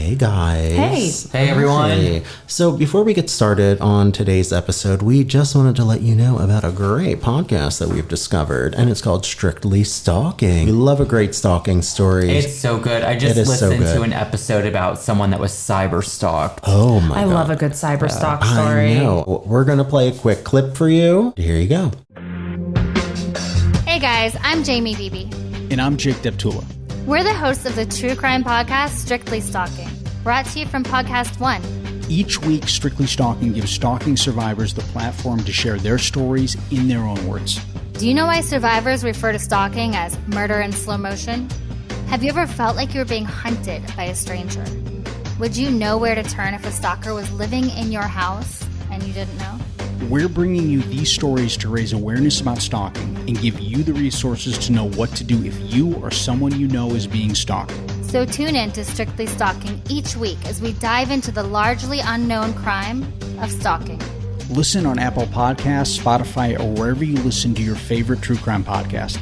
Hey guys. Hey everyone. Hey. So before we get started on today's episode, we just wanted to let you know about a great podcast that we've discovered, and it's called Strictly Stalking. We love a great stalking story. It's so good. I just listened to an episode about someone that was cyber stalked. Oh my God. I love a good cyber stalk story. I know. We're going to play a quick clip for you. Here you go. Hey guys, I'm Jamie Beebe. And I'm Jake Deptula. We're the hosts of the true crime podcast, Strictly Stalking, brought to you from Podcast One. Each week, Strictly Stalking gives stalking survivors the platform to share their stories in their own words. Do you know why survivors refer to stalking as murder in slow motion? Have you ever felt like you were being hunted by a stranger? Would you know where to turn if a stalker was living in your house and you didn't know? We're bringing you these stories to raise awareness about stalking and give you the resources to know what to do if you or someone you know is being stalked. So tune in to Strictly Stalking each week as we dive into the largely unknown crime of stalking. Listen on Apple Podcasts, Spotify, or wherever you listen to your favorite true crime podcast.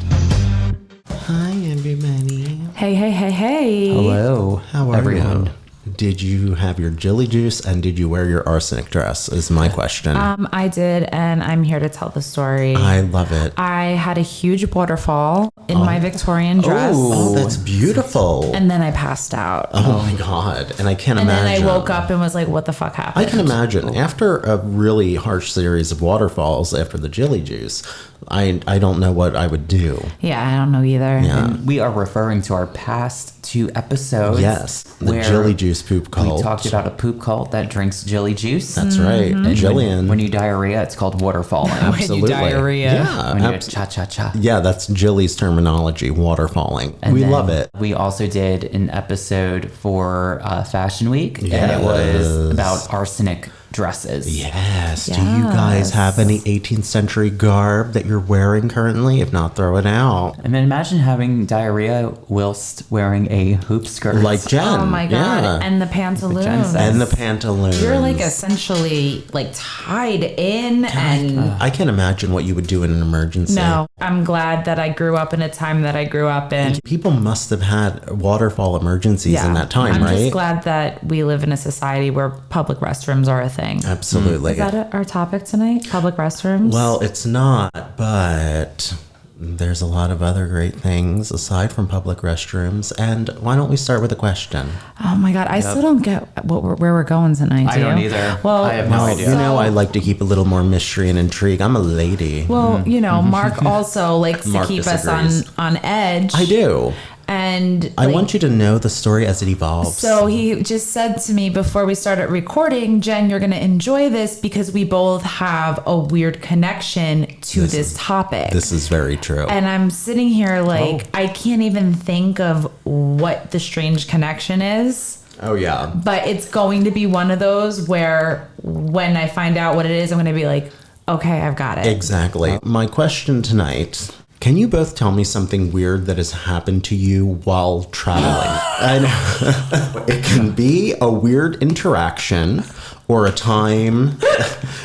Hi, everybody. Hey. Hello. How are everyone. you? Did you have your jelly juice and did you wear your arsenic dress is my question. I did, and I'm here to tell the story. I love it. I had a huge waterfall in my Victorian dress. Oh, that's beautiful. And then I passed out. Oh my God. And I can't And imagine. then I woke up and was like, what the fuck happened? I can imagine. After a really harsh series of waterfalls after the jelly juice, I don't know what I would do. Yeah, I don't know either. Yeah. We are referring to our past 2 episodes. Yes, the where jelly juice poop cult. We talked about a poop cult that drinks jelly juice. That's right. And Jillian. When you diarrhea, it's called waterfalling. Absolutely. diarrhea. Yeah. When you cha-cha-cha. Yeah, that's Jilly's terminology, waterfalling. And We then love it. We also did an episode for Fashion Week, and it was Yes. about arsenic dresses. Yes. Do you guys have any 18th century garb that you're wearing currently? If not, throw it out. And then imagine having diarrhea whilst wearing a hoop skirt. Like Jen. Oh my God. Yeah. And the pantaloons. Jen said. And the pantaloons. You're like essentially like tied in and... I can't imagine what you would do in an emergency. No, I'm glad that I grew up in a time that I grew up in. People must have had waterfall emergencies in that time, I'm right? just glad that we live in a society where public restrooms are a thing. Absolutely. Is that our topic tonight? Public restrooms? Well, it's not, but there's a lot of other great things aside from public restrooms. And why don't we start with a question? Oh my God, I still don't get where we're going tonight. I don't either. Well, I have no idea. You know, I like to keep a little more mystery and intrigue. I'm a lady. Well, you know, Mark also likes to Mark keep disagrees. us on edge. I do. And I want you to know the story as it evolves. So he just said to me before we started recording, Jen, you're going to enjoy this because we both have a weird connection to this topic. This is very true. And I'm sitting here like, I can't even think of what the strange connection is. Oh, yeah. But it's going to be one of those where when I find out what it is, I'm going to be like, okay, I've got it. Exactly. My question tonight... Can you both tell me something weird that has happened to you while traveling? I know. It can be a weird interaction or a time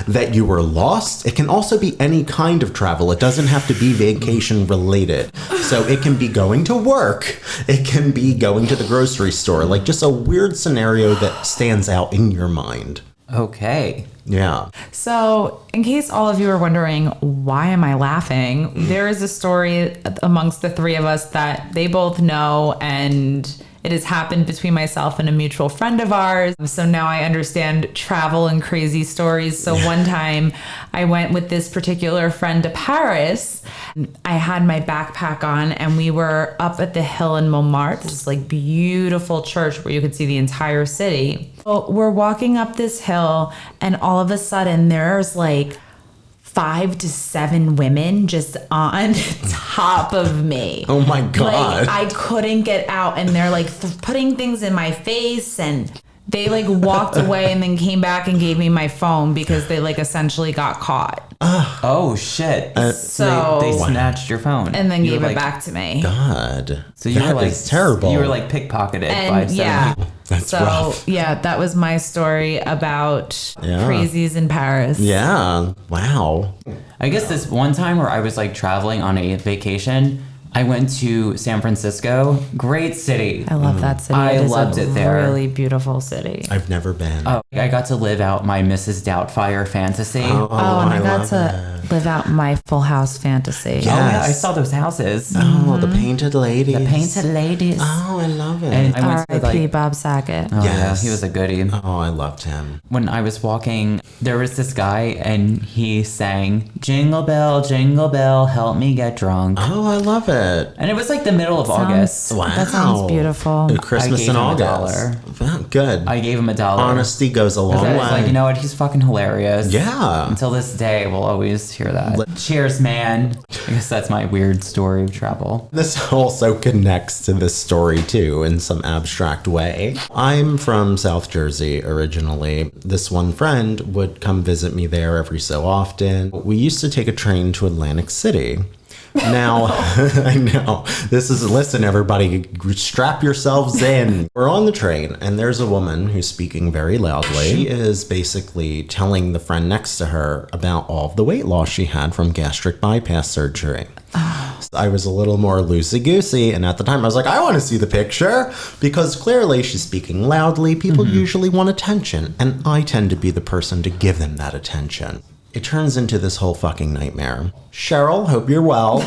that you were lost. It can also be any kind of travel. It doesn't have to be vacation related. So it can be going to work. It can be going to the grocery store. Like just a weird scenario that stands out in your mind. Okay. Yeah. So, in case all of you are wondering, why am I laughing? There is a story amongst the three of us that they both know, and it has happened between myself and a mutual friend of ours. So now I understand travel and crazy stories. So one time I went with this particular friend to Paris. I had my backpack on and we were up at the hill in Montmartre, this like beautiful church where you could see the entire city. So we're walking up this hill and all of a sudden there's like 5 to 7 women just on top of me. Oh my God. Like I couldn't get out and they're like putting things in my face and they like walked away and then came back and gave me my phone because they like essentially got caught. Oh shit! So they snatched your phone and then You gave were it like, back to me. God. So you that were like is terrible. You were like pickpocketed by And 7 yeah, people. That's so rough. yeah, that was my story about crazies in Paris. Yeah. Wow. I guess this one time where I was like traveling on a vacation, I went to San Francisco. Great city. I love that city. I loved it there. Really beautiful city. I've never been. Oh, I got to live out my Mrs. Doubtfire fantasy. And I got to live out my Full House fantasy. Yeah. Oh, yeah, I saw those houses. Oh, the painted ladies. The painted ladies. Oh, I love it. And I went to R.I.P. Bob Saget. Oh, yeah, Yes. he was a goodie. Oh, I loved him. When I was walking, there was this guy and he sang, Jingle Bell, help me get drunk. Oh, I love it. And it was like the middle of August. Wow. That sounds beautiful. Christmas I gave in him August. Well, good. I gave him $1. Honesty goes a long I way. was like, you know what? He's fucking hilarious. Yeah. Until this day, we'll always hear that. Cheers, man. I guess that's my weird story of travel. This also connects to this story too in some abstract way. I'm from South Jersey originally. This one friend would come visit me there every so often. We used to take a train to Atlantic City. Now, I know, listen, everybody, strap yourselves in. We're on the train, and there's a woman who's speaking very loudly. She is basically telling the friend next to her about all of the weight loss she had from gastric bypass surgery. I was a little more loosey-goosey, and at the time I was like, I want to see the picture, because clearly she's speaking loudly. People usually want attention, and I tend to be the person to give them that attention. It turns into this whole fucking nightmare. Cheryl, hope you're well.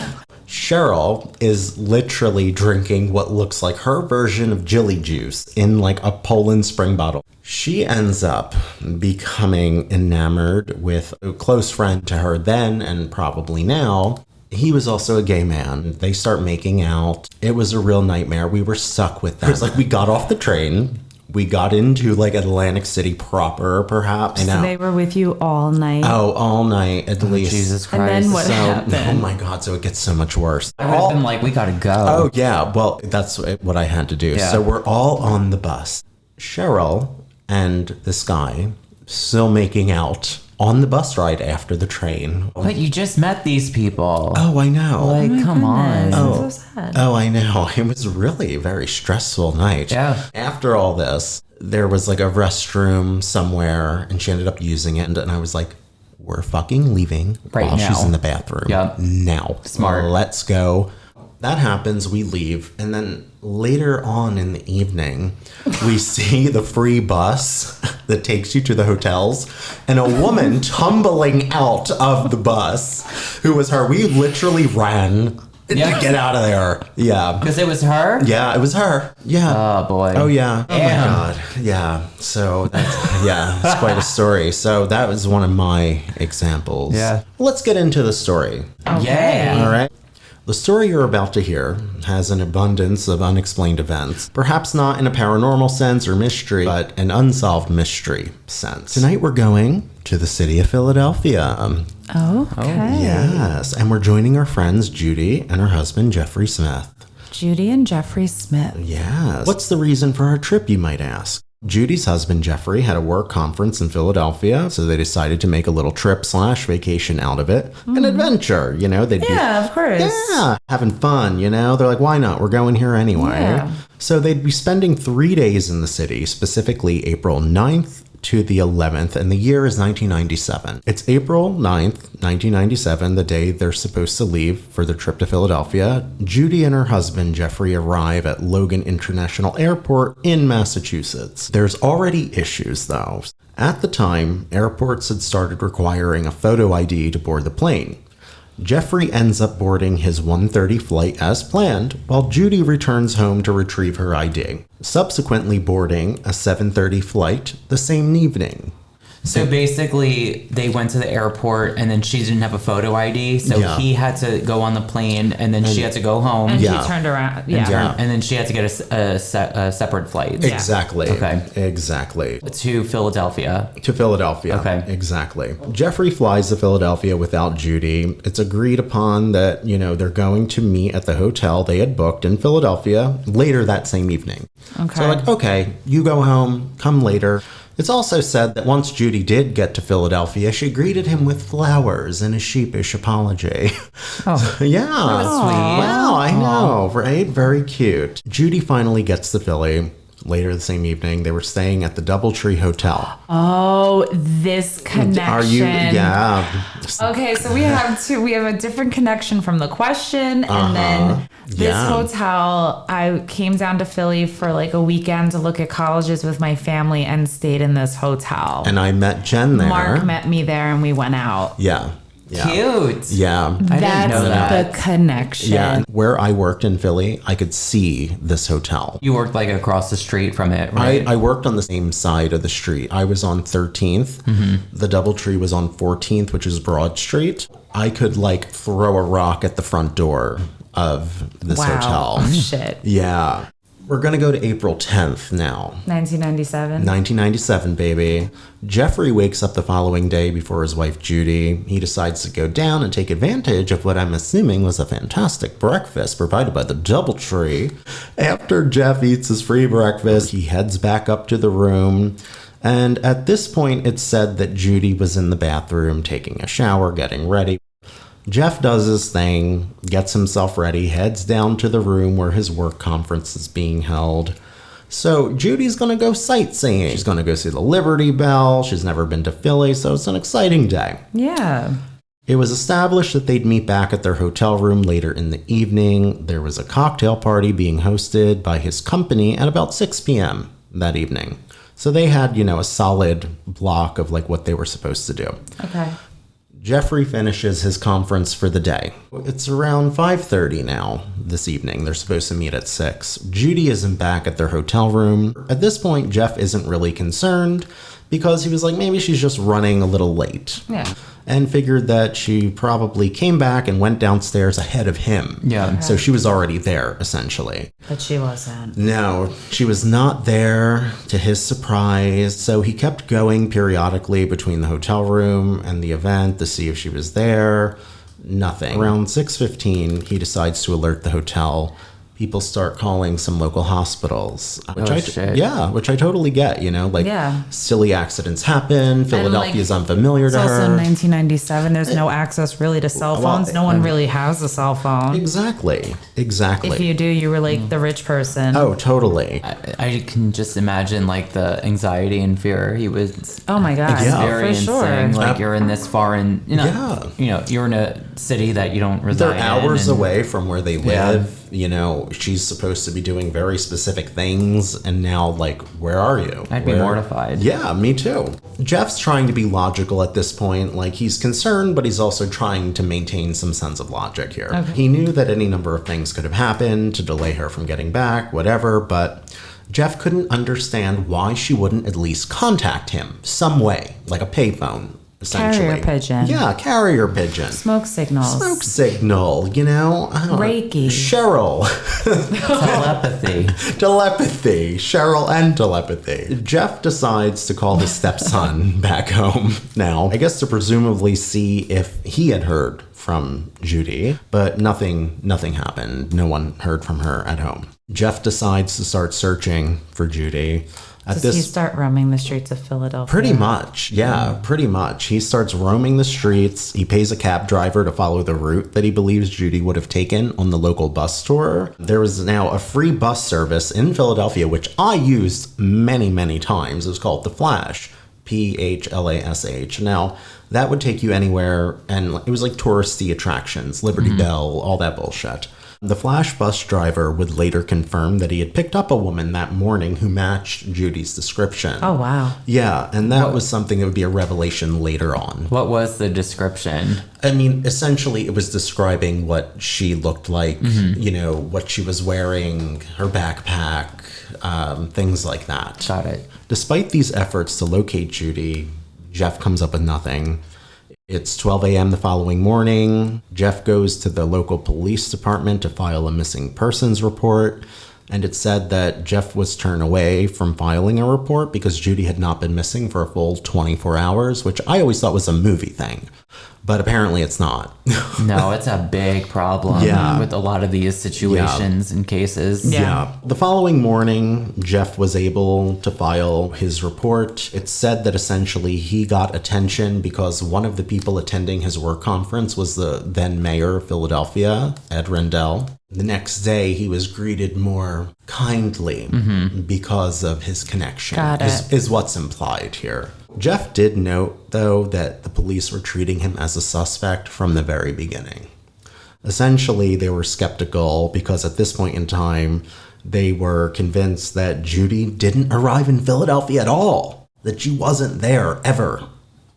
Cheryl is literally drinking what looks like her version of Jilly juice in like a Poland Spring bottle. She ends up becoming enamored with a close friend to her then and probably now. He was also a gay man. They start making out. It was a real nightmare. We were stuck with that. It's like we got off the train. We got into like Atlantic City proper, perhaps. So they were with you all night. Oh, all night at least. Jesus Christ. And then what happened? Oh my God, so it gets so much worse. I would have been like, we gotta go. Oh yeah, well, that's what I had to do. Yeah. So we're all on the bus. Cheryl and this guy still making out on the bus ride after the train. But you just met these people. Oh, I know. Like, come on. Oh. So sad. Oh, I know. It was really a very stressful night. Yeah. After all this, there was like a restroom somewhere and she ended up using it. And I was like, we're fucking leaving Right while now. she's in the bathroom. Yep. Now. Smart. Let's go. That happens. We leave. And then later on in the evening, we see the free bus that takes you to the hotels and a woman tumbling out of the bus who was her. We literally ran to get out of there. Yeah. Because it was her? Yeah, it was her. Yeah. Oh, boy. Oh, yeah. Oh, my Damn. God. Yeah. So, it's quite a story. So, that was one of my examples. Yeah. Let's get into the story. Yeah. All right. The story you're about to hear has an abundance of unexplained events, perhaps not in a paranormal sense or mystery, but an unsolved mystery sense. Tonight we're going to the city of Philadelphia. Okay. Yes, and we're joining our friends Judy and her husband Jeffrey Smith. Judy and Jeffrey Smith. Yes. What's the reason for our trip, you might ask? Judy's husband, Jeffrey, had a work conference in Philadelphia, so they decided to make a little trip/vacation out of it. An adventure, they'd be... Yeah, of course. Yeah, having fun, They're like, why not? We're going here anyway. Yeah. So they'd be spending 3 days in the city, specifically April 9th to the 11th, and the year is 1997. It's April 9th, 1997, the day they're supposed to leave for their trip to Philadelphia. Judy and her husband, Jeffrey, arrive at Logan International Airport in Massachusetts. There's already issues, though. At the time, airports had started requiring a photo ID to board the plane. Jeffrey ends up boarding his 1:30 flight as planned, while Judy returns home to retrieve her ID, subsequently boarding a 7:30 flight the same evening. So basically, they went to the airport, and then she didn't have a photo ID, so Yeah. he had to go on the plane, and then she had to go home. And Yeah. she turned around. And Yeah. and then she had to get a separate flight Exactly. Okay. Exactly. to Philadelphia. To Philadelphia. Okay. Exactly. Jeffrey flies to Philadelphia without Judy. It's agreed upon that, they're going to meet at the hotel they had booked in Philadelphia later that same evening. Okay. So okay, you go home, come later. It's also said that once Judy did get to Philadelphia, she greeted him with flowers and a sheepish apology. Oh. Yeah. Sweet. Wow, I know, right? Very cute. Judy finally gets to Philly, later the same evening, they were staying at the Doubletree Hotel. Oh, this connection. Are you? Yeah. Okay, so we have a different connection from the question, and then this hotel. I came down to Philly for like a weekend to look at colleges with my family and stayed in this hotel. And I met Jen there. Mark met me there, and we went out. Yeah. Cute. Yeah. I didn't know that. That's the connection. Yeah. Where I worked in Philly, I could see this hotel. You worked like across the street from it, right? I worked on the same side of the street. I was on 13th. The Doubletree was on 14th, which is Broad Street. I could like throw a rock at the front door of this hotel. Oh, shit. Yeah. We're going to go to April 10th now. 1997. 1997, baby. Jeffrey wakes up the following day before his wife, Judy. He decides to go down and take advantage of what I'm assuming was a fantastic breakfast provided by the Doubletree. After Jeff eats his free breakfast, he heads back up to the room. And at this point, it's said that Judy was in the bathroom taking a shower, getting ready. Jeff does his thing, gets himself ready, heads down to the room where his work conference is being held. So Judy's going to go sightseeing. She's going to go see the Liberty Bell. She's never been to Philly, so it's an exciting day. Yeah. It was established that they'd meet back at their hotel room later in the evening. There was a cocktail party being hosted by his company at about 6 p.m. that evening. So they had, a solid block of like what they were supposed to do. Okay. Jeffrey finishes his conference for the day. It's around 5:30 now this evening. They're supposed to meet at 6. Judy isn't back at their hotel room. At this point, Jeff isn't really concerned because he was like, maybe she's just running a little late. Yeah. And figured that she probably came back and went downstairs ahead of him. Yeah. Okay. So she was already there, essentially. But she wasn't. No, she was not there, to his surprise. So he kept going periodically between the hotel room and the event to see if she was there. Nothing. Around 6:15, he decides to alert the hotel. People start calling some local hospitals, which I totally get, silly accidents happen. Philadelphia's unfamiliar to her. It's also 1997. There's no access really to cell phones. No one really has a cell phone. Exactly. If you do, you were like the rich person. Oh, totally. I can just imagine like the anxiety and fear he was. Oh my God. Yeah, very for sure. insane. Like you're in this far and you're in a city that you don't reside in. They're hours away from where they live. She's supposed to be doing very specific things, and now, like, where are you? I'd be mortified. Yeah, me too. Jeff's trying to be logical at this point. Like, he's concerned, but he's also trying to maintain some sense of logic here. Okay. He knew that any number of things could have happened to delay her from getting back, whatever, but Jeff couldn't understand why she wouldn't at least contact him some way, like a payphone. Essentially. Carrier pigeon. Yeah, carrier pigeon. Smoke signals. Smoke signal, Reiki. Cheryl. Telepathy. Cheryl and telepathy. Jeff decides to call his stepson back home now. I guess to presumably see if he had heard from Judy, but nothing happened. No one heard from her at home. Jeff decides to start searching for Judy. Does he start roaming the streets of Philadelphia? Pretty much, yeah, pretty much. He starts roaming the streets. He pays a cab driver to follow the route that he believes Judy would have taken on the local bus tour. There was now a free bus service in Philadelphia, which I used many, many times. It was called The Flash, PHLASH. Now, that would take you anywhere, and it was like touristy attractions, Liberty Bell, all that bullshit. The Flash bus driver would later confirm that he had picked up a woman that morning who matched Judy's description. Oh, wow. Yeah, and that was something that would be a revelation later on. What was the description? I mean, essentially, it was describing what she looked like, what she was wearing, her backpack, things like that. Got it. Despite these efforts to locate Judy, Jeff comes up with nothing. It's 12 a.m. the following morning. Jeff goes to the local police department to file a missing persons report, and it said that Jeff was turned away from filing a report because Judy had not been missing for a full 24 hours, which I always thought was a movie thing. But apparently it's not. No, it's a big problem with a lot of these situations and cases. Yeah. The following morning, Jeff was able to file his report. It said that essentially he got attention because one of the people attending his work conference was the then mayor of Philadelphia, Ed Rendell. The next day, he was greeted more kindly because of his connection, Got it. is what's implied here. Jeff did note, though, that the police were treating him as a suspect from the very beginning. Essentially, they were skeptical because at this point in time, they were convinced that Judy didn't arrive in Philadelphia at all, that she wasn't there ever.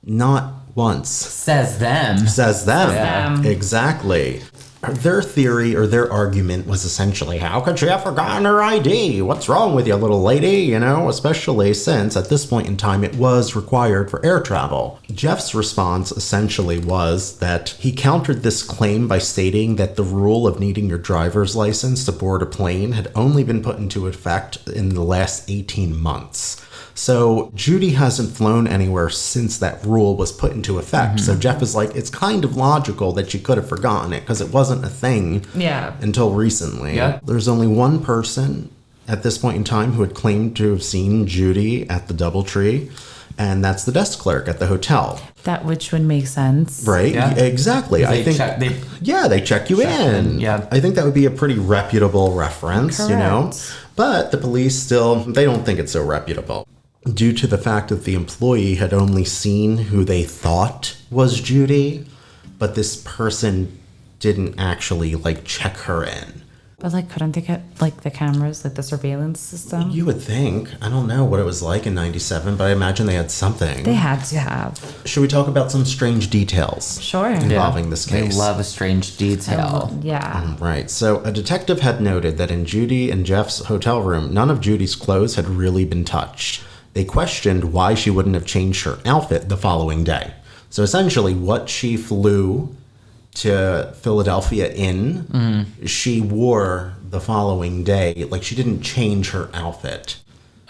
Not once. Says them. Says them. them. Exactly. Their theory or their argument was essentially, how could she have forgotten her ID? What's wrong with you, little lady? You know, especially since at this point in time it was required for air travel. Jeff's response essentially was that he countered this claim by stating that the rule of needing your driver's license to board a plane had only been put into effect in the last 18 months. So Judy hasn't flown anywhere since that rule was put into effect. So Jeff is like, it's kind of logical that she could have forgotten it because it wasn't a thing until recently. Yeah. There's only one person at this point in time who had claimed to have seen Judy at the DoubleTree, and that's the desk clerk at the hotel. That which would make sense. Right? Yeah. Exactly. They check you in. Yeah. I think that would be a pretty reputable reference, you know? Correct. But the police still, they don't think it's so reputable. Due to the fact that the employee had only seen who they thought was Judy, but this person didn't actually, check her in. But, couldn't they get, the cameras, the surveillance system? You would think. I don't know what it was like in 97, but I imagine they had something. They had to have. Should we talk about some strange details Sure. involving this They case? love a strange detail. Yeah. Right. So a detective had noted that in Judy and Jeff's hotel room, none of Judy's clothes had really been touched. They questioned why she wouldn't have changed her outfit the following day. So essentially, what she flew to Philadelphia in, she wore the following day. She didn't change her outfit.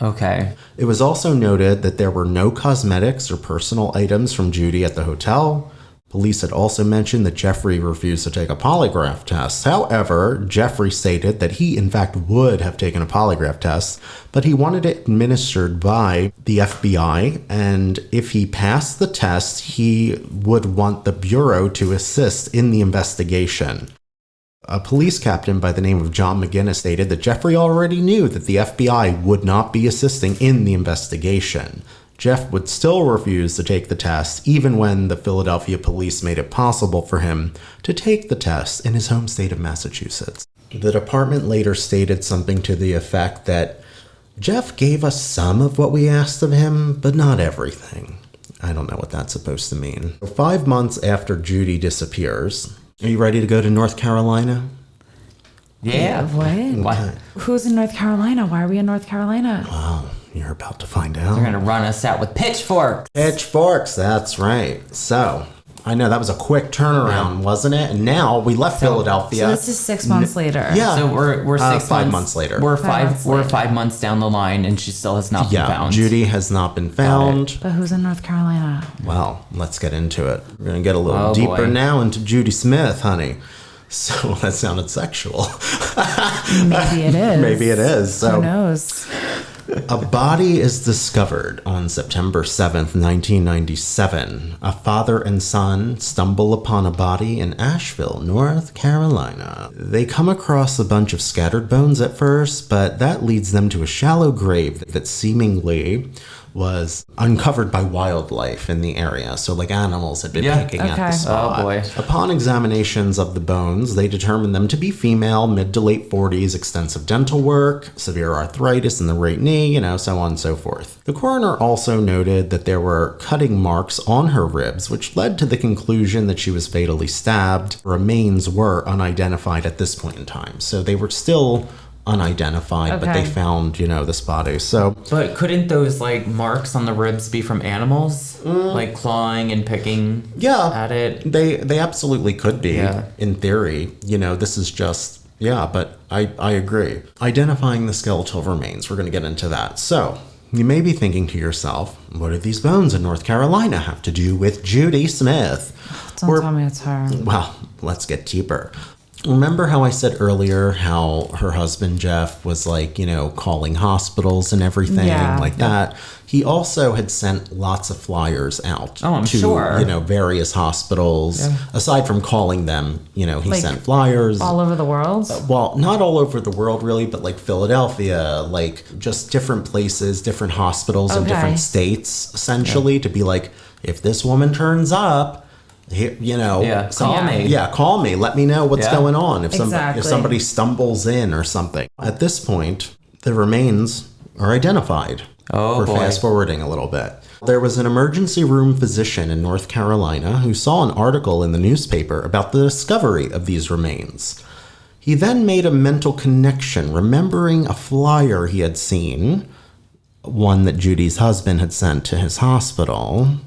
Okay. It was also noted that there were no cosmetics or personal items from Judy at the hotel. Police had also mentioned that Jeffrey refused to take a polygraph test. However, Jeffrey stated that he, in fact, would have taken a polygraph test, but he wanted it administered by the FBI, and if he passed the test, he would want the Bureau to assist in the investigation. A police captain by the name of John McGinnis stated that Jeffrey already knew that the FBI would not be assisting in the investigation. Jeff would still refuse to take the test, even when the Philadelphia police made it possible for him to take the test in his home state of Massachusetts. The department later stated something to the effect that Jeff gave us some of what we asked of him, but not everything. I don't know what that's supposed to mean. 5 months after Judy disappears, are you ready to go to North Carolina? Yeah. What? Okay. Who's in North Carolina? Why are we in North Carolina? Well, you're about to find out. They're going to run us out with pitchforks. Pitchforks, that's right. So, I know that was a quick turnaround, wasn't it? And now we left Philadelphia. So this is 6 months later. Yeah. So we're 5 months later. We're 5 months 5 months down the line, and she still has not been Yeah, found. Judy has not been found. But who's in North Carolina? Well, let's get into it. We're going to get a little Oh, deeper boy. now into Judy Smith, honey. So, that sounded sexual. Maybe it is. Maybe it is. So, Who knows? a body is discovered on September 7th, 1997. A father and son stumble upon a body in Asheville, North Carolina. They come across a bunch of scattered bones at first, but that leads them to a shallow grave that seemingly was uncovered by wildlife in the area. So animals had been picking at the Okay. spot. Oh, boy. Upon examinations of the bones, they determined them to be female, mid to late 40s, extensive dental work, severe arthritis in the right knee, so on and so forth. The coroner also noted that there were cutting marks on her ribs, which led to the conclusion that she was fatally stabbed. Remains were unidentified at this point in time. So they were still unidentified, but they Okay. found, this body. So But couldn't those marks on the ribs be from animals, clawing and picking yeah, at it? They absolutely could be, Yeah. in theory. This is just, but I agree. Identifying the skeletal remains, we're going to get into that. So, you may be thinking to yourself, what do these bones in North Carolina have to do with Judy Smith? Don't tell me it's her. Well, let's get deeper. Remember how I said earlier how her husband Jeff was like, calling hospitals and everything like that? He also had sent lots of flyers out I'm to, sure. Various hospitals. Yeah. Aside from calling them, he sent flyers. All over the world? Well, not all over the world really, but like Philadelphia, like just different places, different hospitals in different states, essentially, to be like, if this woman turns up, call me. Yeah, call me. Let me know what's going on. If exactly. if somebody stumbles in or something. At this point, the remains are identified. Oh, We're boy. fast forwarding a little bit. There was an emergency room physician in North Carolina who saw an article in the newspaper about the discovery of these remains. He then made a mental connection, remembering a flyer he had seen, one that Judy's husband had sent to his hospital.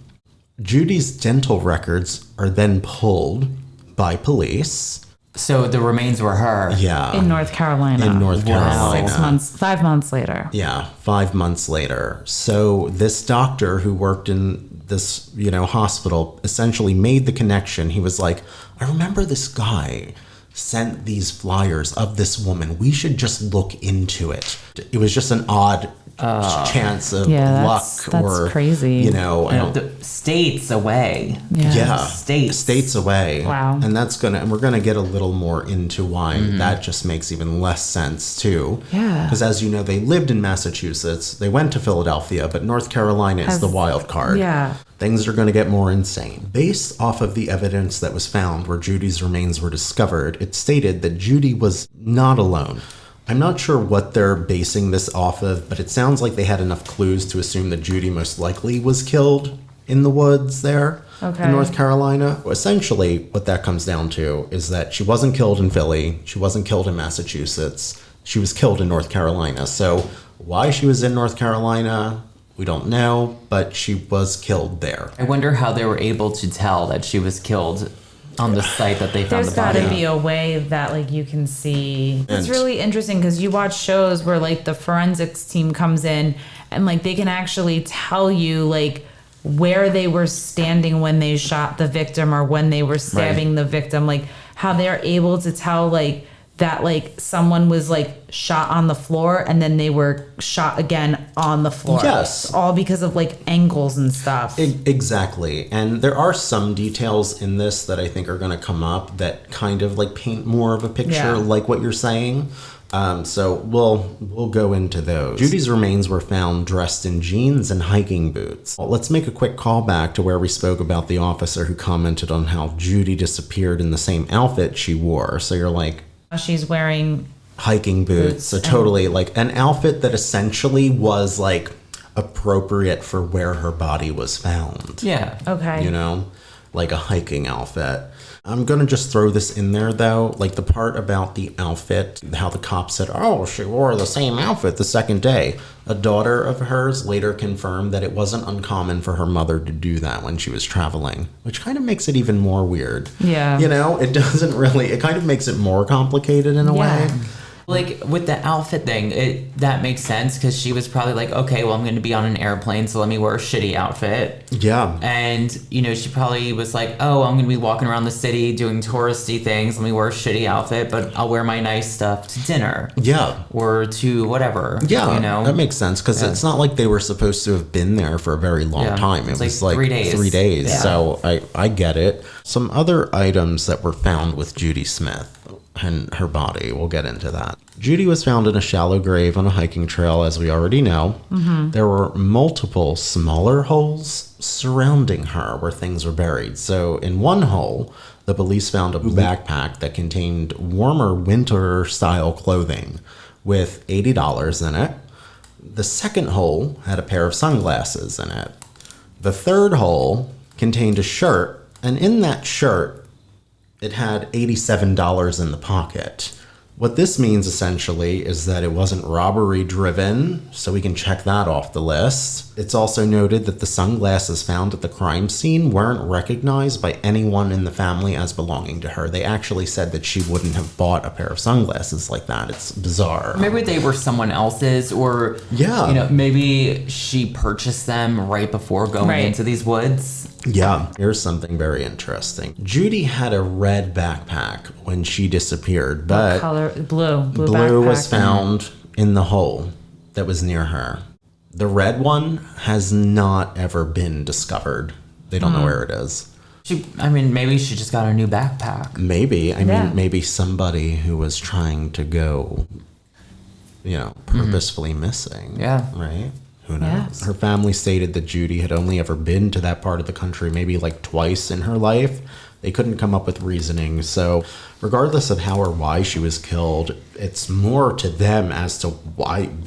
Judy's dental records are then pulled by police. So the remains were her. Yeah. In North Carolina. In North Carolina. 5 months later. Yeah, 5 months later. So this doctor who worked in this, hospital essentially made the connection. He was like, I remember this guy sent these flyers of this woman. We should just look into it. It was just an odd chance of luck that's crazy. The states away. Yeah. States away. Wow. And we're gonna get a little more into why that just makes even less sense too. Yeah. Because as you know, they lived in Massachusetts. They went to Philadelphia, but North Carolina is the wild card. Yeah. Things are going to get more insane. Based off of the evidence that was found where Judy's remains were discovered, it stated that Judy was not alone. I'm not sure what they're basing this off of, but it sounds like they had enough clues to assume that Judy most likely was killed in the woods there in North Carolina. Essentially, what that comes down to is that she wasn't killed in Philly. She wasn't killed in Massachusetts. She was killed in North Carolina. So why she was in North Carolina, we don't know, but she was killed there. I wonder how they were able to tell that she was killed on the site that they found the body. There's got to be a way that you can see. It's really interesting because you watch shows where the forensics team comes in and they can actually tell you where they were standing when they shot the victim or when they were stabbing the victim, how they're able to tell that someone was shot on the floor and then they were shot again on the floor. Yes. All because of angles and stuff. Exactly. And there are some details in this that I think are going to come up that kind of paint more of a picture like what you're saying. So we'll go into those. Judy's remains were found dressed in jeans and hiking boots. Well, let's make a quick callback to where we spoke about the officer who commented on how Judy disappeared in the same outfit she wore. So you're like, she's wearing hiking boots. So totally an outfit that essentially was appropriate for where her body was found. Yeah. Okay. A hiking outfit. I'm going to just throw this in there though. The part about the outfit, how the cop said, oh, she wore the same outfit the second day. A daughter of hers later confirmed that it wasn't uncommon for her mother to do that when she was traveling, which kind of makes it even more weird. Yeah. It doesn't really, it kind of makes it more complicated in a way. With the outfit thing, that makes sense because she was probably okay, well, I'm going to be on an airplane, so let me wear a shitty outfit. Yeah. And, she probably was oh, I'm going to be walking around the city doing touristy things. Let me wear a shitty outfit, but I'll wear my nice stuff to dinner. Yeah. Or to whatever. Yeah. That makes sense because it's not like they were supposed to have been there for a very long time. It was 3 days. 3 days. Yeah. So I get it. Some other items that were found with Judy Smith and her body. We'll get into that. Judy was found in a shallow grave on a hiking trail, as we already know. Mm-hmm. There were multiple smaller holes surrounding her where things were buried. So in one hole, the police found a backpack that contained warmer winter-style clothing with $80 in it. The second hole had a pair of sunglasses in it. The third hole contained a shirt, and in that shirt, it had $87 in the pocket. What this means essentially is that it wasn't robbery driven, so we can check that off the list. It's also noted that the sunglasses found at the crime scene weren't recognized by anyone in the family as belonging to her. They actually said that she wouldn't have bought a pair of sunglasses like that. It's bizarre. Maybe they were someone else's, or maybe she purchased them right before going into these woods. Yeah, here's something very interesting. Judy had a red backpack when she disappeared, but color? Blue was found in the hole that was near her. The red one has not ever been discovered. They don't know where it is. Maybe she just got a new backpack. Maybe. I mean, maybe somebody who was trying to go, purposefully missing. Yeah. Right? Who knows? Yes. Her family stated that Judy had only ever been to that part of the country maybe like twice in her life. They couldn't come up with reasoning. So regardless of how or why she was killed, it's more to them as to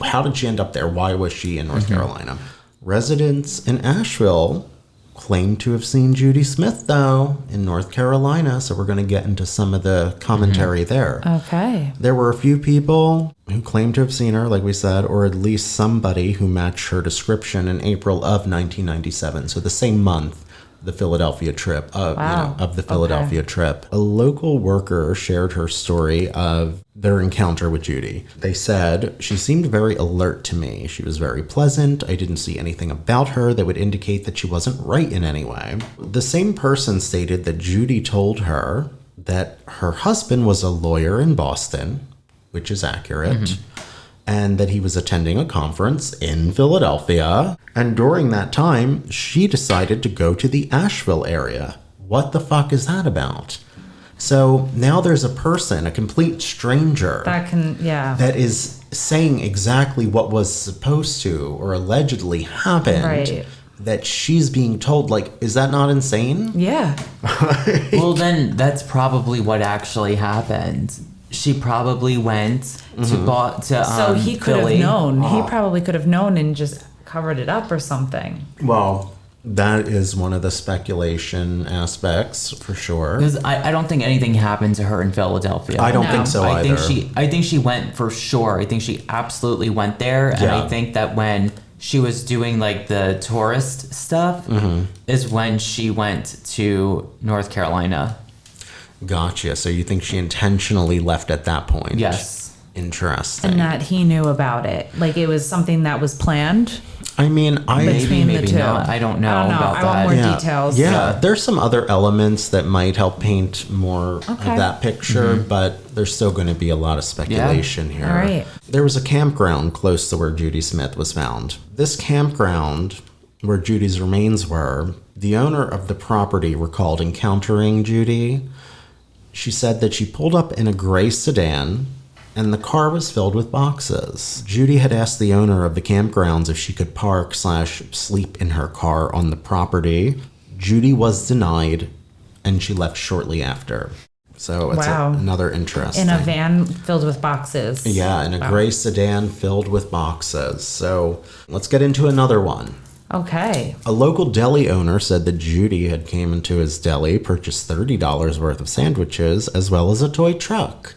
how did she end up there? Why was she in North Carolina? Residents in Asheville claim to have seen Judy Smith, though, in North Carolina. So we're going to get into some of the commentary there. Okay. There were a few people who claimed to have seen her, like we said, or at least somebody who matched her description in April of 1997. So the same month, the Philadelphia trip, of the Philadelphia trip. A local worker shared her story of their encounter with Judy. They said, she seemed very alert to me. She was very pleasant. I didn't see anything about her that would indicate that she wasn't right in any way. The same person stated that Judy told her that her husband was a lawyer in Boston, which is accurate, and that he was attending a conference in Philadelphia. And during that time, she decided to go to the Asheville area. What the fuck is that about? So now there's a person, a complete stranger, that is saying exactly what was supposed to or allegedly happened. That she's being told, like, is that not insane? Yeah. Well, then that's probably what actually happened. She probably went to so he could Philly. have known. He probably could have known and just covered it up or something. Well, that is one of the speculation aspects for sure. Because I don't think anything happened to her in Philadelphia. I don't think so either. I think she went for sure. I think she absolutely went there. And I think that when she was doing like the tourist stuff is when she went to North Carolina. Gotcha. So you think she intentionally left at that point? Yes. Interesting. And that he knew about it. Like it was something that was planned. I mean, between the two. Not. I don't know about I that. want more details. Yeah, there's some other elements that might help paint more of that picture, but there's still going to be a lot of speculation here. All right. There was a campground close to where Judy Smith was found. This campground, where Judy's remains were, the owner of the property recalled encountering Judy. She said that she pulled up in a gray sedan, and the car was filled with boxes. Judy had asked the owner of the campgrounds if she could park/sleep in her car on the property. Judy was denied, and she left shortly after. So it's another interesting. In a van filled with boxes. Yeah, in a gray sedan filled with boxes. So let's get into another one. Okay. A local deli owner said that Judy had came into his deli, purchased $30 worth of sandwiches, as well as a toy truck.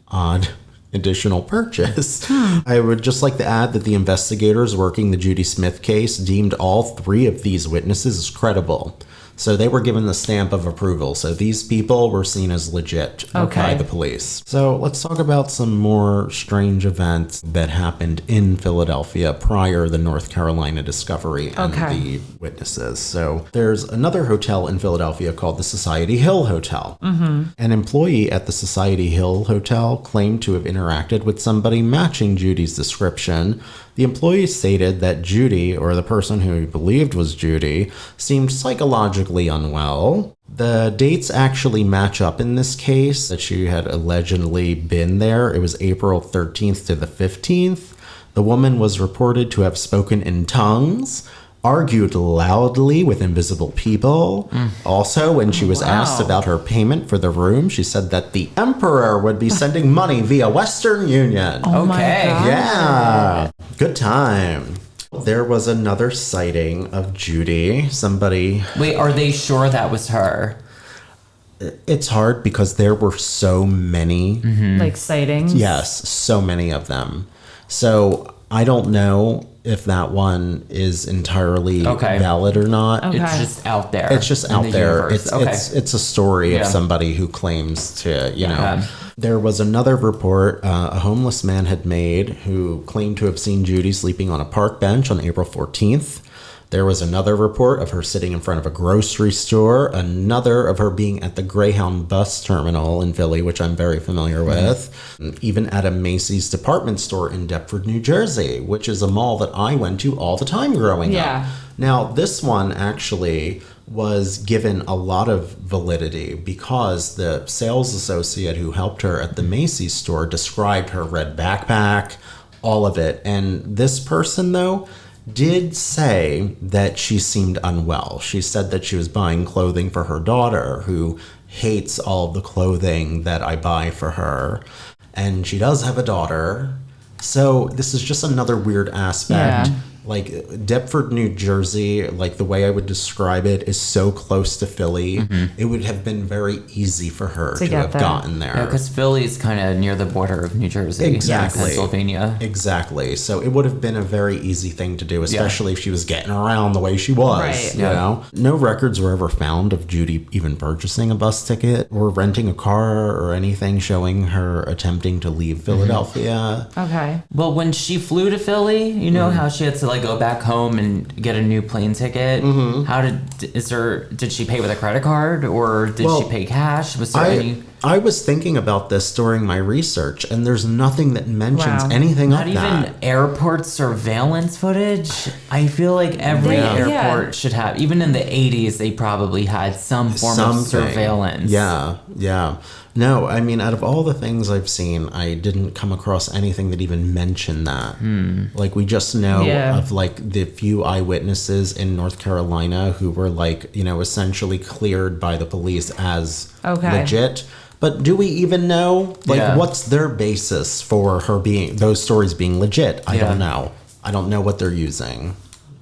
Odd additional purchase. I would just like to add that the investigators working the Judy Smith case deemed all three of these witnesses as credible. So they were given the stamp of approval. So these people were seen as legit by the police. So let's talk about some more strange events that happened in Philadelphia prior to the North Carolina discovery and the witnesses. So there's another hotel in Philadelphia called the Society Hill Hotel. An employee at the Society Hill Hotel claimed to have interacted with somebody matching Judy's description. The employee stated that Judy, or the person who he believed was Judy, seemed psychologically unwell. The dates actually match up in this case, that she had allegedly been there. It was April 13th to the 15th. The woman was reported to have spoken in tongues, argued loudly with invisible people. Also, when she was asked about her payment for the room, she said that the emperor would be sending money via Western Union. Oh my God. Yeah. Good time. There was another sighting of Judy. Somebody... Wait, are they sure that was her? It's hard because there were so many. Like sightings? Yes, so many of them. So I don't know if that one is entirely valid or not. Okay. It's just out there. It's just out there. Universe. It's a story of somebody who claims to, you know. There was another report a homeless man had made who claimed to have seen Judy sleeping on a park bench on April 14th. There was another report of her sitting in front of a grocery store, another of her being at the Greyhound bus terminal in Philly, which I'm very familiar with, even at a Macy's department store in Deptford, New Jersey, which is a mall that I went to all the time growing up. Now, this one actually was given a lot of validity because the sales associate who helped her at the Macy's store described her red backpack, all of it. And this person, though, did say that she seemed unwell. She said that she was buying clothing for her daughter, who hates all the clothing that I buy for her. And she does have a daughter. So this is just another weird aspect. Like Deptford, New Jersey, like the way I would describe it is so close to Philly. It would have been very easy for her to have gotten there. Yeah, because Philly is kind of near the border of New Jersey. Exactly. Pennsylvania. Exactly. So it would have been a very easy thing to do, especially if she was getting around the way she was. Right. You know? No records were ever found of Judy even purchasing a bus ticket or renting a car or anything showing her attempting to leave Philadelphia. Okay. Well, when she flew to Philly, you know how she had to like go back home and get a new plane ticket. How did she pay with a credit card or did she pay cash? Was there any? I was thinking about this during my research, and there's nothing that mentions anything Not of that. Not even airport surveillance footage. I feel like every airport should have. Even in the 80s, they probably had some form of surveillance. Yeah. No, I mean, out of all the things I've seen, I didn't come across anything that even mentioned that. Like, we just know of, like, the few eyewitnesses in North Carolina who were, like, you know, essentially cleared by the police as legit. But do we even know? Like, what's their basis for her being, those stories being legit? I don't know. I don't know what they're using.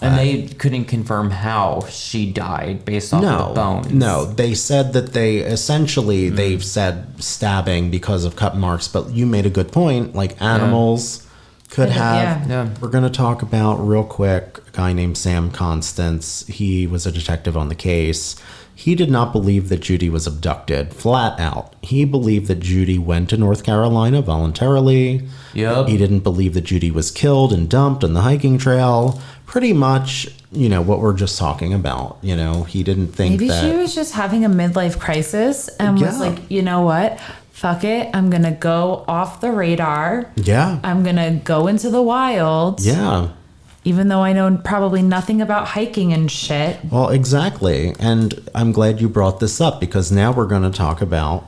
And they couldn't confirm how she died based off of the bones. No, they said that they essentially, they've said stabbing because of cut marks, but you made a good point. Like animals could have. We're going to talk about real quick a guy named Sam Constance. He was a detective on the case. He did not believe that Judy was abducted, flat out. He believed that Judy went to North Carolina voluntarily. He didn't believe that Judy was killed and dumped on the hiking trail. Pretty much, you know, what we're just talking about. You know, he didn't think Maybe that... she was just having a midlife crisis and was like, you know what? Fuck it. I'm going to go off the radar. I'm going to go into the wild. Even though I know probably nothing about hiking and shit. Well, exactly. And I'm glad you brought this up because now we're going to talk about,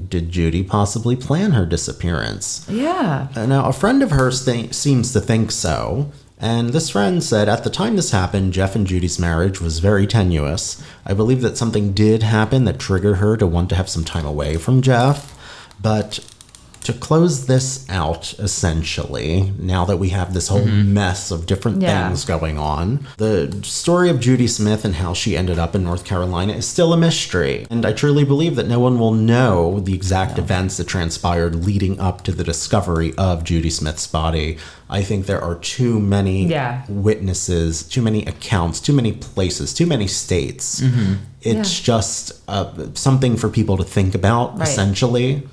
did Judy possibly plan her disappearance? Now, a friend of hers seems to think so. And this friend said, at the time this happened, Jeff and Judy's marriage was very tenuous. I believe that something did happen that triggered her to want to have some time away from Jeff. But to close this out, essentially, now that we have this whole mess of different things going on, the story of Judy Smith and how she ended up in North Carolina is still a mystery. And I truly believe that no one will know the exact events that transpired leading up to the discovery of Judy Smith's body. I think there are too many witnesses, too many accounts, too many places, too many states. It's just something for people to think about, essentially.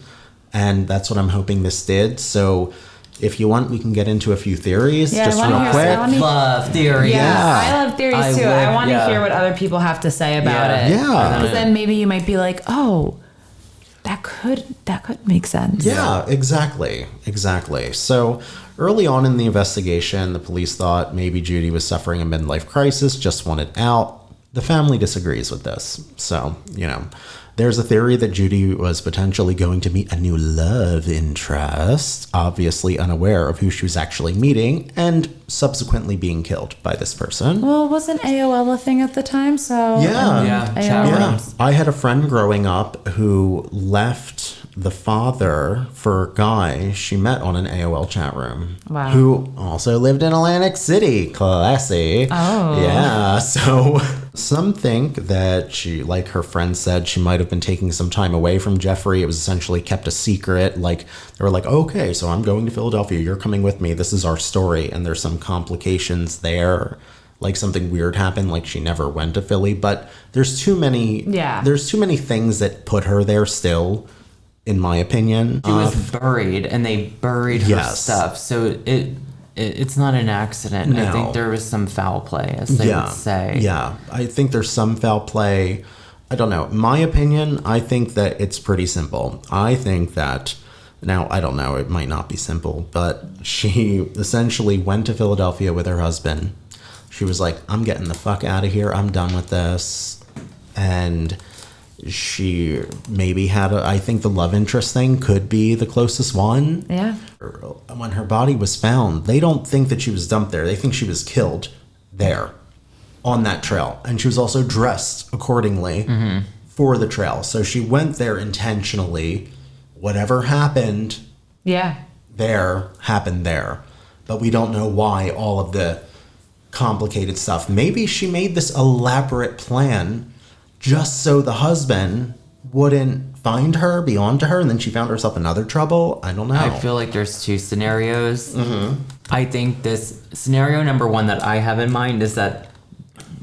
And that's what I'm hoping this did. So if you want, we can get into a few theories just real quick. I love theories. I love theories too. I want to hear what other people have to say about it. Because then maybe you might be like, oh, that could make sense. Exactly. So early on in the investigation, the police thought maybe Judy was suffering a midlife crisis, just wanted out. The family disagrees with this. So, you know, there's a theory that Judy was potentially going to meet a new love interest, obviously unaware of who she was actually meeting, and subsequently being killed by this person. Well, wasn't AOL a thing at the time? So I had a friend growing up who left the father for a guy she met on an AOL chat room. Who also lived in Atlantic City. Classy. So Some think that she, like her friend said, she might have been taking some time away from Jeffrey. It was essentially kept a secret. Like, they were like, okay, so I'm going to Philadelphia. You're coming with me. This is our story. And there's some complications there. Like something weird happened. Like she never went to Philly. But there's too many. Yeah. There's too many things that put her there still, in my opinion. She was buried, and they buried her Yes. stuff. So it's not an accident. No. I think there was some foul play, as they would say. Yeah, I think there's some foul play. I don't know. My opinion, I think that it's pretty simple. I think that, now, I don't know, it might not be simple, but she essentially went to Philadelphia with her husband. She was like, I'm getting the fuck out of here. I'm done with this. And she maybe had I think the love interest thing could be the closest one. Yeah. When her body was found, they don't think that she was dumped there. They think she was killed there on that trail. And she was also dressed accordingly for the trail. So she went there intentionally. Whatever happened there happened there. But we don't know why all of the complicated stuff. Maybe she made this elaborate plan just so the husband wouldn't find her, be on to her, and then she found herself in other trouble. I don't know. I feel like there's two scenarios. I think this scenario number one that I have in mind is that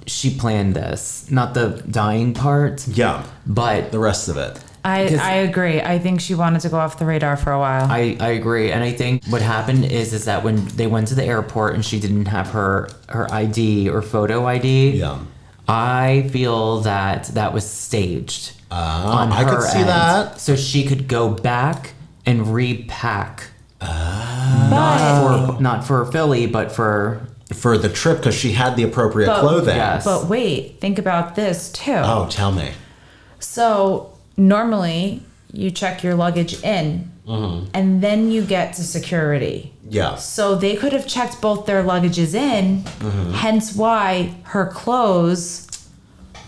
she planned this, not the dying part. Yeah, but the rest of it. I agree. I think she wanted to go off the radar for a while. I agree. And I think what happened is that when they went to the airport and she didn't have her ID or photo ID, Yeah. I feel that was staged. On I her could see end, that. so she could go back and repack. Not for Philly, but for the trip, because she had the appropriate clothing. Yes. But wait, think about this too. Oh, tell me. So normally you check your luggage in and then you get to security. Yeah. So they could have checked both their luggages in, hence why her clothes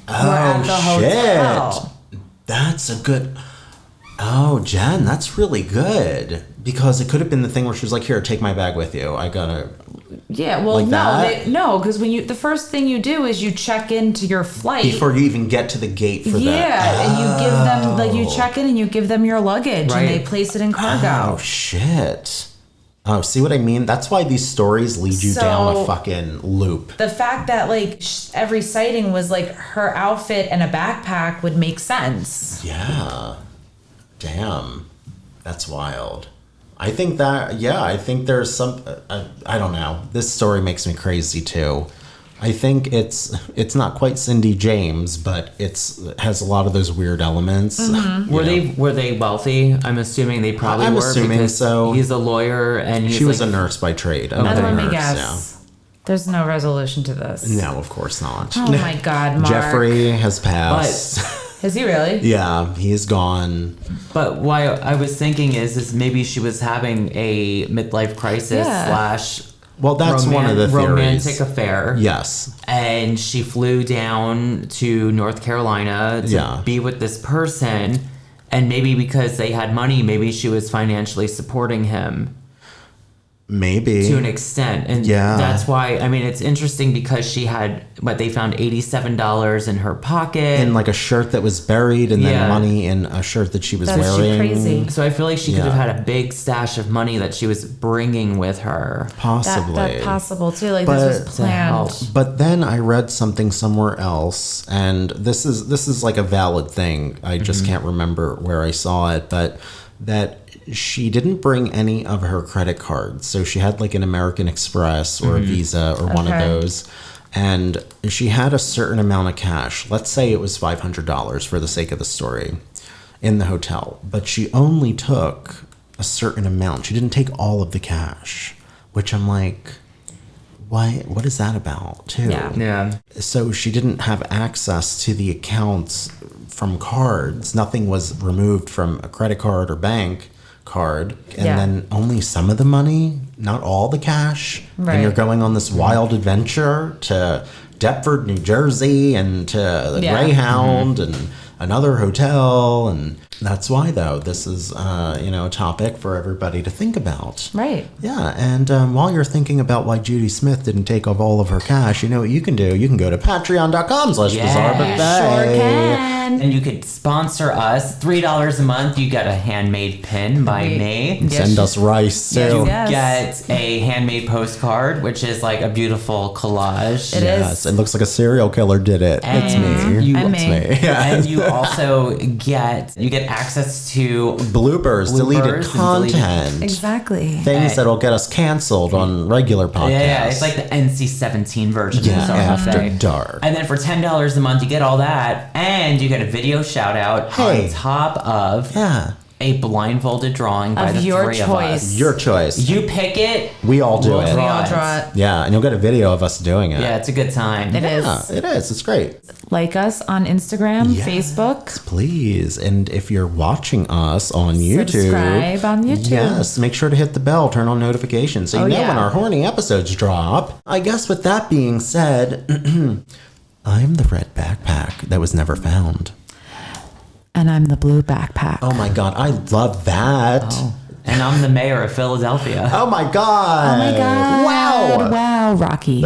were at the hotel. That's a good... Oh, Jen, that's really good. Because it could have been the thing where she was like, here, take my bag with you. I gotta... Yeah, well, Like that? no, because the first thing you do is you check into your flight. Before you even get to the gate for that. Yeah, and you give them, like, you check in and you give them your luggage Right. and they place it in cargo. Oh, shit. Oh, see what I mean? That's why these stories lead you down a fucking loop. The fact that, like, every sighting was, like, her outfit and a backpack would make sense. Yeah. Damn. That's wild. I think there's some, I don't know. This story makes me crazy too. I think it's not quite Cindy James, but it has a lot of those weird elements. Were they wealthy? I'm assuming they probably I'm were. assuming because so. He's a lawyer and She was a nurse by trade. And Another let me nurse, guess. There's no resolution to this. No, of course not. Oh my God, Mark. Jeffrey has passed. Is he really? Yeah, he's gone. But why I was thinking is maybe she was having a midlife crisis / Well, that's one of the theories. Romantic affair. Yes. And she flew down to North Carolina to be with this person. And maybe because they had money, maybe she was financially supporting him. Maybe. To an extent. And that's why, I mean, it's interesting because she had, they found $87 in her pocket. In like a shirt that was buried and then money in a shirt that she was wearing. Crazy. So I feel like she could have had a big stash of money that she was bringing with her. Possibly. That's possible too. Like this was planned. But then I read something somewhere else, and this is like a valid thing. I just can't remember where I saw it, but that she didn't bring any of her credit cards. So she had like an American Express or a Visa or one of those. And she had a certain amount of cash. Let's say it was $500 for the sake of the story in the hotel. But she only took a certain amount. She didn't take all of the cash, which I'm like, what is that about too? Yeah. So she didn't have access to the accounts from cards. Nothing was removed from a credit card or bank card, and then only some of the money, not all the cash. Right. And you're going on this wild adventure to Deptford, New Jersey, and to the Greyhound and another hotel, and That's why, though, this is, a topic for everybody to think about. Right. Yeah, and while you're thinking about why Judy Smith didn't take off all of her cash, you know what you can do? You can go to patreon.com/bizarrebuffet. Sure can. And you could sponsor us. $3 a month, you get a handmade pin by me. Send us rice, too. You Yes. get a handmade postcard, which is like a beautiful collage. It is. Yes, it looks like a serial killer did it. It's me. You, It's me. Yeah. And you also get access to Bloopers, deleted content. Exactly. Things that'll get us canceled on regular podcasts. Yeah, it's like the NC-17 version of Bizarre After Buffet. dark. And then for $10 a month, you get all that, and you get a video shout out Hey. on top of a blindfolded drawing by Of the your three choice. of us. Your choice. You pick it. We all do we'll it. We all draw it. Yeah, and you'll get a video of us doing it. Yeah, it's a good time. It is. Yeah, it is. It's great. Like us on Instagram, Yes, Facebook. please. And if you're watching us on YouTube, Subscribe on YouTube. Yes, make sure to hit the bell, turn on notifications so you know yeah. when our horny episodes drop. I guess with that being said, I'm the red backpack that was never found. And I'm the blue backpack. Oh my god, I love that. And I'm the mayor of Philadelphia. Oh my god. Oh my God. Wow. Wow, Rocky.